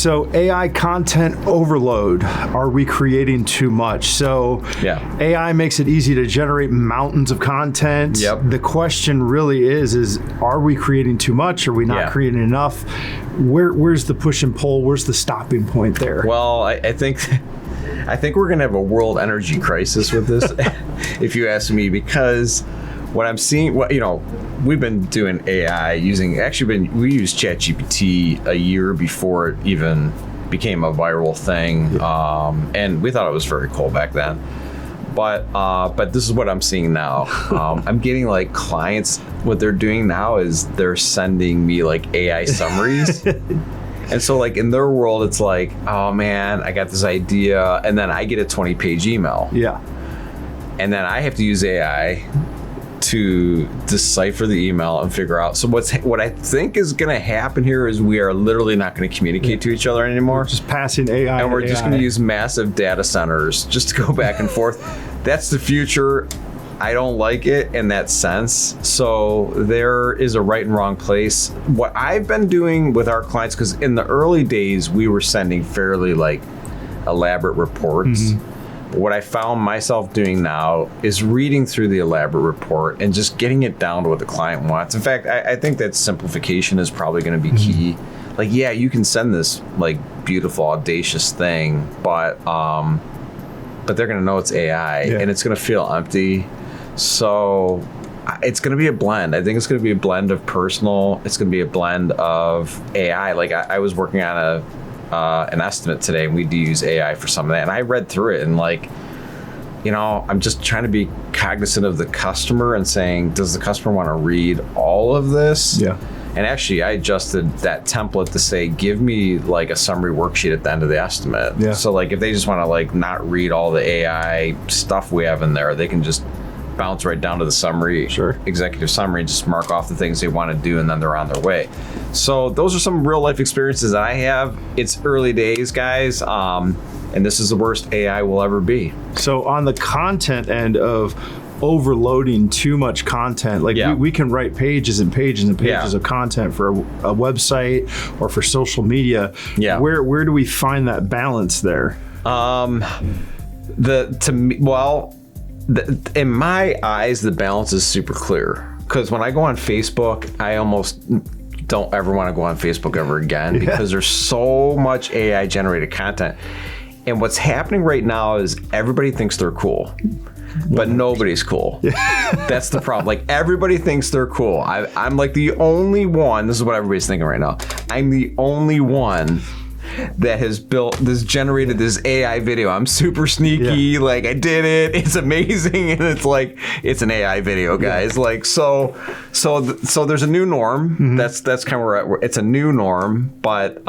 So AI content overload. Are we creating too much? So AI makes it easy to generate mountains of content. The question really is are we creating too much? Are we not creating enough? Where's the push and pull? Where's the stopping point there? Well, I think we're going to have a world energy crisis with this, if you ask me, because what I'm seeing, we've been doing AI we used ChatGPT a year before it even became a viral thing. And we thought it was very cool back then. But this is what I'm seeing now. I'm getting like clients, what they're doing now is they're sending me like AI summaries. And so like in their world, it's like, oh man, I got this idea. And then I get a 20-page email. And then I have to use AI to decipher the email and figure out. So what I think is going to happen here is we are literally not going to communicate to each other anymore. We're just passing AI. And we're just going to use massive data centers just to go back and forth. That's the future. I don't like it in that sense. So there is a right and wrong place. What I've been doing with our clients, because in the early days, we were sending fairly like elaborate reports. What I found myself doing now is reading through the elaborate report and just getting it down to what the client wants. In fact, I think that simplification is probably going to be key. Like, yeah, you can send this like beautiful, audacious thing, but they're going to know it's AI and it's going to feel empty. So it's going to be a blend. I think it's going to be a blend of personal. It's going to be a blend of AI. Like I was working on an estimate today, and we do use AI for some of that. And I read through it, and like, I'm just trying to be cognizant of the customer and saying, does the customer want to read all of this? And actually, I adjusted that template to say, give me like a summary worksheet at the end of the estimate. So like, if they just want to like not read all the AI stuff we have in there, they can just bounce right down to the summary, executive summary, and just mark off the things they want to do, and then they're on their way. So those are some real life experiences that I have. It's early days, guys, and this is the worst AI will ever be. So on the content end of overloading too much content, like we can write pages and pages and pages of content for a website or for social media. Where do we find that balance there? In my eyes, the balance is super clear, because when I go on Facebook, I almost don't ever want to go on Facebook ever again because there's so much AI generated content. And what's happening right now is everybody thinks they're cool, but nobody's cool. That's the problem. Like, everybody thinks they're cool. I'm like the only one. This is what everybody's thinking right now. I'm the only one that has generated this AI video. I'm super sneaky. Like, I did it. It's amazing. And it's like, it's an AI video, guys. Like, so there's a new norm. That's kind of where it's a new norm, but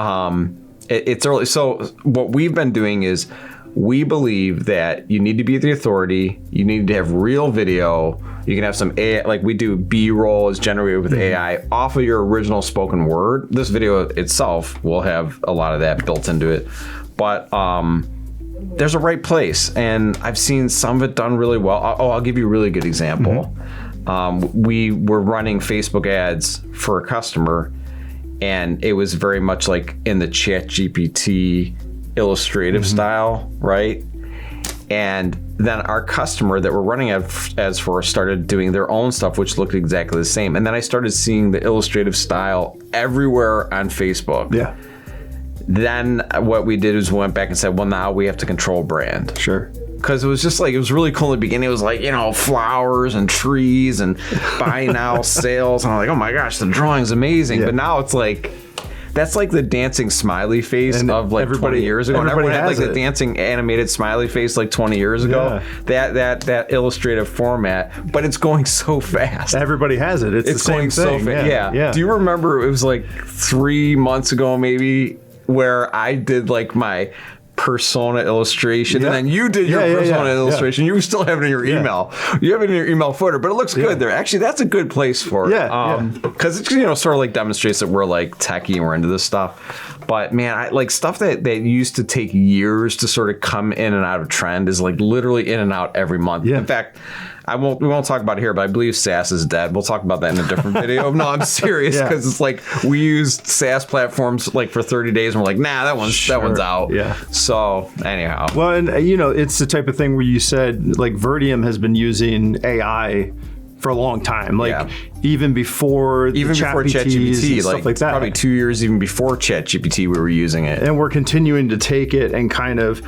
it's early. So what we've been doing is, we believe that you need to be the authority. You need to have real video. You can have some AI, like we do B-roll is generated with AI off of your original spoken word. This video itself will have a lot of that built into it. But there's a right place. And I've seen some of it done really well. I'll give you a really good example. We were running Facebook ads for a customer, and it was very much like in the ChatGPT illustrative style, right? And then our customer that we're running ads for started doing their own stuff, which looked exactly the same. And then I started seeing the illustrative style everywhere on Facebook. Then what we did is we went back and said, well, now we have to control brand. Because it was just like, it was really cool in the beginning. It was like, flowers and trees and buy now sales. And I'm like, oh my gosh, the drawing's amazing. But now it's like, that's like the dancing smiley face of like 20 years ago. Everyone had like the dancing animated smiley face like 20 years ago. That illustrative format, but it's going so fast. Everybody has it. It's the same thing. So fast. Do you remember, it was like 3 months ago maybe, where I did like my persona illustration, and then you did your persona illustration. You still have it in your email. You have it in your email footer, but it looks good there. Actually, that's a good place for it. Because it sort of like demonstrates that we're like techie and we're into this stuff. But man, I like stuff that used to take years to sort of come in and out of trend is like literally in and out every month. In fact, We won't talk about it here, but I believe SaaS is dead. We'll talk about that in a different video. No, I'm serious, because it's like we used SaaS platforms like for 30 days and we're like, nah, that one's out. Yeah. So anyhow. Well, and it's the type of thing where you said like Virteom has been using AI for a long time, like even before ChatGPT and stuff like that. Probably 2 years even before ChatGPT, we were using it, and we're continuing to take it and kind of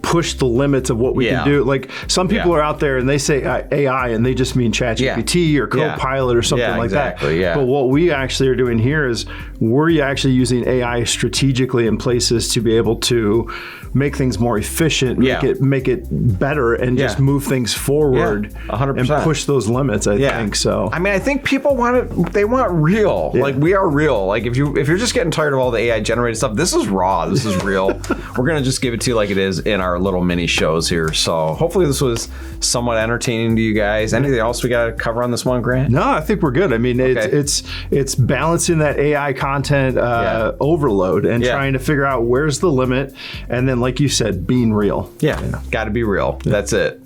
push the limits of what we can do. Like some people are out there and they say AI and they just mean ChatGPT or Copilot or something like that. But what we actually are doing here is we're actually using AI strategically in places to be able to make things more efficient, make it better, and just move things forward 100%. and push those limits. I think so. I mean, I think people want it. They want real. Like we are real. Like if you're just getting tired of all the AI generated stuff, this is raw. This is real. We're gonna just give it to you like it is in our little mini shows here. So hopefully this was somewhat entertaining to you guys. Anything else we got to cover on this one, Grant? No, I think we're good. I mean, it's balancing that AI content overload and trying to figure out where's the limit, and then like you said, being real. Got to be real. That's it.